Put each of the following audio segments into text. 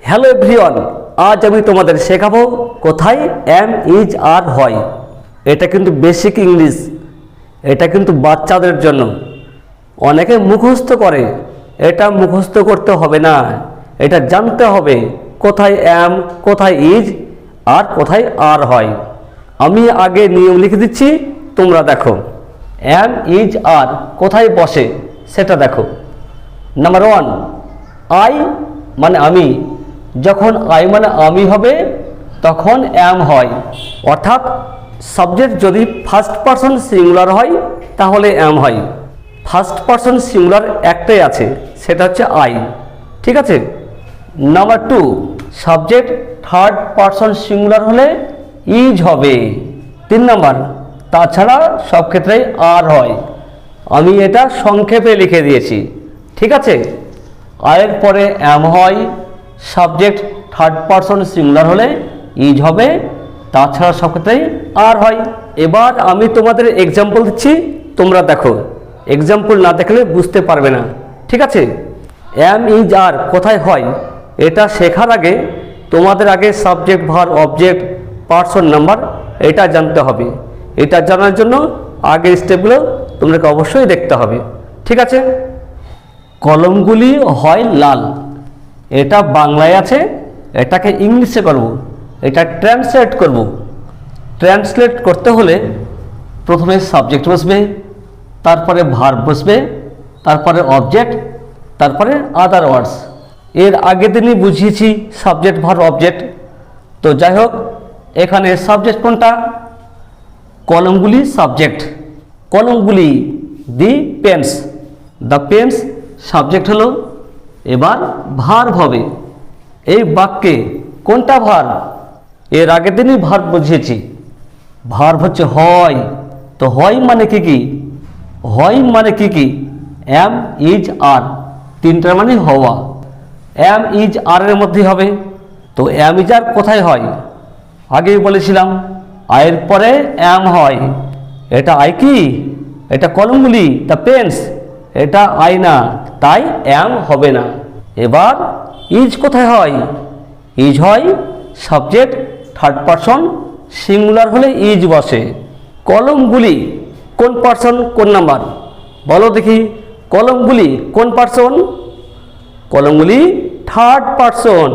Hello everyone, আজ আমি তোমাদের শেখাবো কোথায় এম ইজ আর হয়। এটা কিন্তু বেসিক ইংলিশ, এটা কিন্তু বাচ্চাদের জন্য। অনেকে মুখস্থ করে, এটা মুখস্থ করতে হবে না, এটা জানতে হবে কোথায় এম, কোথায় ইজ আর কোথায় আর হয়। আমি আগে নিয়ম লিখে দিচ্ছি, তোমরা দেখো। এম ইজ আর কোথায় বসে সেটা দেখো। নাম্বার 1, আই মানে আমি। যখন আই মানে আমি হবে তখন এম হয়, অর্থাৎ সাবজেক্ট যদি ফার্স্ট পারসন সিঙ্গুলার হয় তাহলে এম হয়। ফার্স্ট পারসন সিঙ্গুলার একটাই আছে, সেটা হচ্ছে আই। ঠিক আছে। Number 2, subject third person singular হলে ইজ হবে। 3 নাম্বার, তাছাড়া সব ক্ষেত্রেই আর হয়। আমি এটা সংক্ষেপে লিখে দিয়েছি। ঠিক আছে। আয়ের পরে এম হয়, সাবজেক্ট থার্ড পারসন সিঙ্গুলার হলে ইজ হবে, তাছাড়া সব ক্ষেত্রেই আর হয়। এবার আমি তোমাদের এক্সাম্পল দিচ্ছি, তোমরা দেখো। এক্সাম্পল না দেখলে বুঝতে পারবে না। ঠিক আছে। এম ইজ আর কোথায় হয় এটা শেখার আগে তোমাদের আগে subject verb object person number এটা জানতে হবে। এটা জানার জন্য আগের স্টেপগুলো তোমাদেরকে অবশ্যই দেখতে হবে। ঠিক আছে। কলমগুলি হয় লাল, এটা বাংলায় আছে, এটাকে ইংলিশে করব, এটা ট্রান্সলেট করব। ট্রান্সলেট করতে হলে প্রথমে সাবজেক্ট বসবে, তারপরে ভার্ব বসবে, তারপরে অবজেক্ট, তারপরে আদার ওয়ার্ডস। এর আগের দিনই বুঝিয়েছি সাবজেক্ট ভার্ব অবজেক্ট। তো যাই হোক, এখানে সাবজেক্ট কোনটা? কলমগুলি সাবজেক্ট। কলমগুলি the pens, the pens subject হলো। এবার ভার্ব হবে। এই বাক্যে কোনটা ভার্ব? এর আগের দিনই ভার্ব বুঝিয়েছি। ভার্ব হচ্ছে হয়। তো হয় মানে কি কি? হয় মানে কি কি? এম ইজ আর, তিনটার মানে হওয়া। এম ইজ আর এর মধ্যে হবে। তো এম ইজ আর কোথায় হয়? আগেই বলেছিলাম, আয়ের পরে এম হয়। এটা আই কি? এটা কলমগুলি, দ্য পেন্স, এটা আই না, তাই এম হবে না। এবার ইজ কোথায় হয়? ইজ হয় সাবজেক্ট থার্ড পারসন সিঙ্গুলার হলে ইজ বসে। কলমগুলি কোন পারসন কোন নাম্বার? বলো দেখি। কলমগুলি কোন পারসন? কলমগুলি থার্ড পারসন।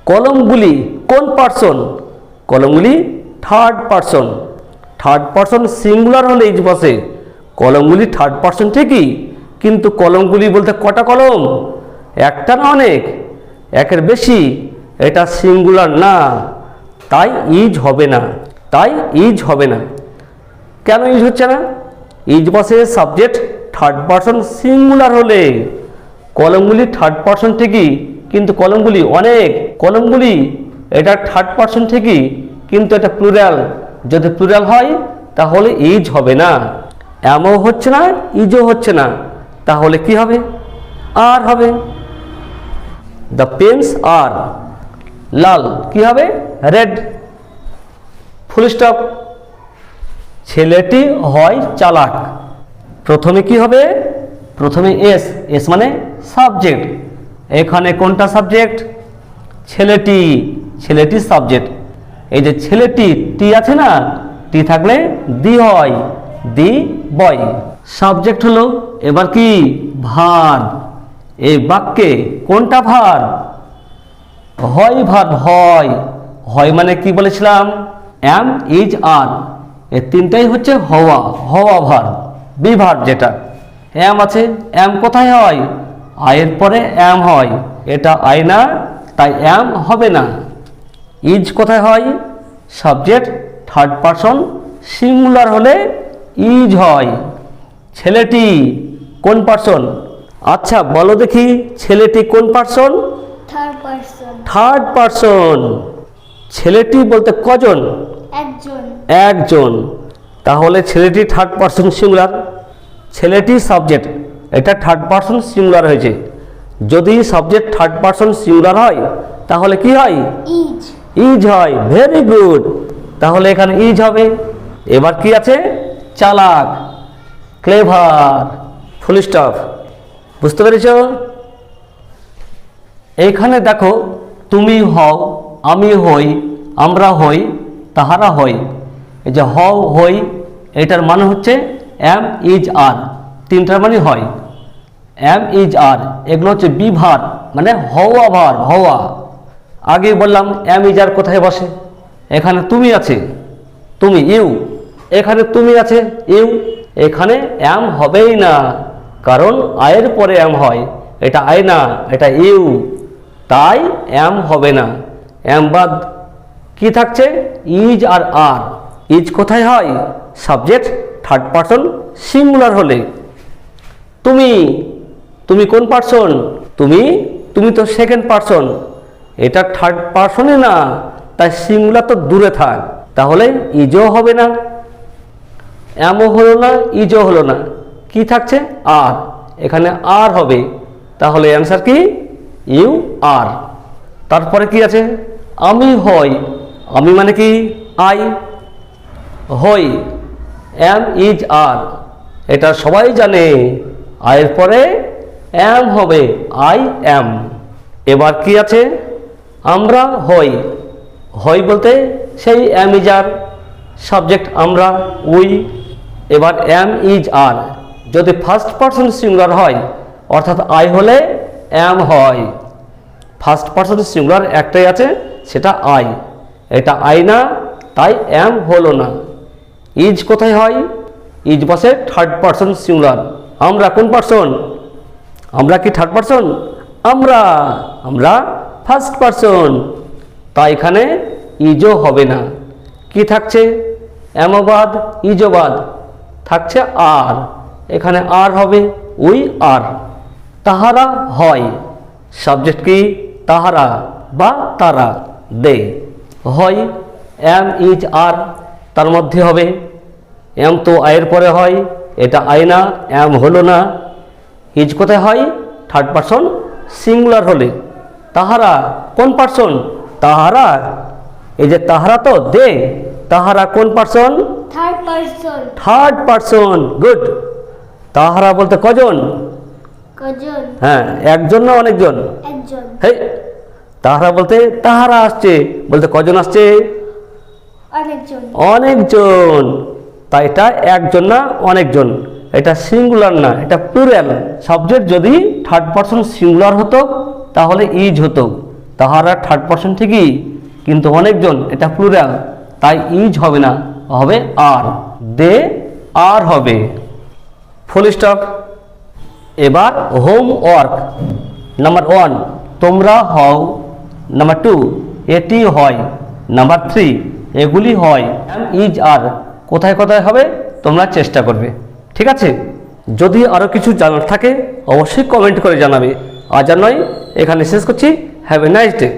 কলমগুলি কোন পারসন? কলমগুলি third person. Third person singular হলে ইজ বসে। কলমগুলি থার্ড পারসন ঠিকই, কিন্তু কলমগুলি বলতে কটা কলম? একটা না অনেক, একের বেশি। এটা সিঙ্গুলার না, তাই ইজ হবে না। তাই ইজ হবে না। কেন ইজ হচ্ছে না? ইজ বসে সাবজেক্ট থার্ড পারসন সিঙ্গুলার হলে। কলমগুলি থার্ড পারসন ঠিকই, কিন্তু কলমগুলি অনেক। কলমগুলি এটা থার্ড পারসন ঠিকই, কিন্তু এটা প্লুরাল। যদি প্লুরাল হয় তাহলে ইজ হবে না। এমও হচ্ছে না, ইজও হচ্ছে না, তাহলে কি হবে? আর হবে। দ্য পেন্স আর লাল, কি হবে? রেড। Full stop. ছেলেটি হয় চালাক। প্রথমে কি হবে? প্রথমে এস, এস মানে সাবজেক্ট। এখানে কোনটা সাবজেক্ট? ছেলেটি। ছেলেটি সাবজেক্ট। এই যে ছেলেটি, টি আছে না, টি থাকলে দি হয়, দি বয়। সাবজেক্ট হলো। এবার কি? ভার্ব। এই বাক্যে কোনটা ভার্ব? হয় ভার্ব। হয়। হয় মানে কি বলেছিলাম? এম ইজ আর। এই তিনটাই হচ্ছে হওয়া, হওয়া ভার্ব, বি ভার্ব যেটা। এম আছে, এম কোথায় হয়? আয়ের পরে এম হয়, এটা আই না, তাই এম হবে না। ইজ কোথায় হয়? সাবজেক্ট থার্ড পারসন সিঙ্গুলার হলে ইজ হয়। ছেলেটি কোন পারসন? আচ্ছা বলো দেখি, ছেলেটি কোন person? Third person. Third person. ছেলেটি বলতে কজন? একজন। একজন। তাহলে ছেলেটি থার্ড পারসন সিঙ্গুলার। ছেলেটি সাবজেক্ট, এটা থার্ড পারসন সিঙ্গুলার হয়েছে। যদি সাবজেক্ট থার্ড পারসন সিঙ্গুলার হয় তাহলে কি হয়? ইজ। ইজ হয়। Very good. তাহলে এখানে ইজ হবে। এবার কি আছে? চালাক, ক্লেভার, ফুল স্টপ। বুঝতে পেরেছ? এইখানে দেখো তুমি হও, আমি হই, আমরা হই, তাহারা হই। এই যে হও হই এটার মানে হচ্ছে এম ইজ আর, তিনটার মানে হয়। এম ইজ আর এগুলো হচ্ছে বিভার, মানে হওয়া ভার, হওয়া। আগে বললাম এম ইজ আর কোথায় বসে? এখানে তুমি আছে, তুমি ইউ, এখানে তুমি আছে ইউ, এখানে এম হবেই না, কারণ আয়ের পরে এম হয়, এটা আয় না, এটা ইউ, তাই এম হবে না। এম বাদ কি থাকছে? Is R R. ইজ কোথায় হয়? সাবজেক্ট থার্ড পারসন সিঙ্গুলার হলে। তুমি, তুমি কোন পারসন? তুমি, তুমি তো সেকেন্ড পারসন, এটা থার্ড পারসনই না, তাই সিঙ্গুলার তো দূরে থাক, তাহলে ইজও হবে না, এমও হলো না, ইজও হলো না। কি থাকছে? আর, এখানে আর হবে, তাহলে অ্যান্সার কি? You are. তারপরে কি আছে? আমি হই, আমি মানে কি? আই, হই এম ইজ আর, এটা সবাই জানে, আয়ের পরে এম হবে, আই এম। এবার কি আছে? আমরা হই, হই বলতে সেই এম ইজ আর, সাবজেক্ট আমরা, উই। এবার এম ইজ আর যদি ফার্স্ট পারসন সিঙ্গুলার হয়, অর্থাৎ আই হলে এম হয়। ফার্স্ট পারসন সিঙ্গুলার একটাই আছে, সেটা আই, এটা আই না, তাই এম হলো না। ইজ কোথায় হয়? ইজ বসে থার্ড পারসন সিঙ্গুলার। আমরা কোন পারসন? আমরা কি থার্ড পারসন? আমরা, আমরা ফার্স্ট পারসন, তাই এখানে ইজও হবে না। কি থাকছে? এমবাদ, ইজবাদ থাকছে আর, এখানে আর হবে, উই আর। তাহারা হয়, সাবজেক্ট কি? তাহারা বা তারা, দে। হয় এম ইজ আর, তার মধ্যে হবে। এম তো আয়ের পরে হয়, এটা আয় না, এম হলো না। ইজ কোথায় হয়? থার্ড পারসন সিঙ্গুলার হলে। তাহারা কোন পারসন? তাহারা, এই যে তাহারা তো দে, তাহারা কোন person? Third person. Third person, good. তাহারা বলতে কজন? কজন? হ্যাঁ, একজন না অনেকজন? একজন। হে, তাহারা বলতে তাহারা আসছে, বলতে কজন আসছে? অনেকজন। অনেকজন, তাই এটা একজন না অনেকজন, এটা সিঙ্গুলার না, এটা প্লুরাল। সাবজেক্ট যদি থার্ড পারসন সিঙ্গুলার হতো তাহলে ইজ হতো, তাহারা থার্ড পারসন ঠিকই, কিন্তু অনেকজন, এটা প্লুরাল, তাই ইজ হবে না, হবে আর। দে আর হবে, ফুল স্টপ। এবার হোমওয়ার্ক। নাম্বার 1 তোমরা হও, নাম্বার 2 এটি হয়, নাম্বার 3 এগুলি হয়। ইজ আর কোথায় কোথায় হবে তোমরা চেষ্টা করবে, ঠিক আছে? যদি আরও কিছু জানার থাকে অবশ্যই কমেন্ট করে জানাবে। আজ আর নয়, এখানে শেষ করছি। Have a nice day.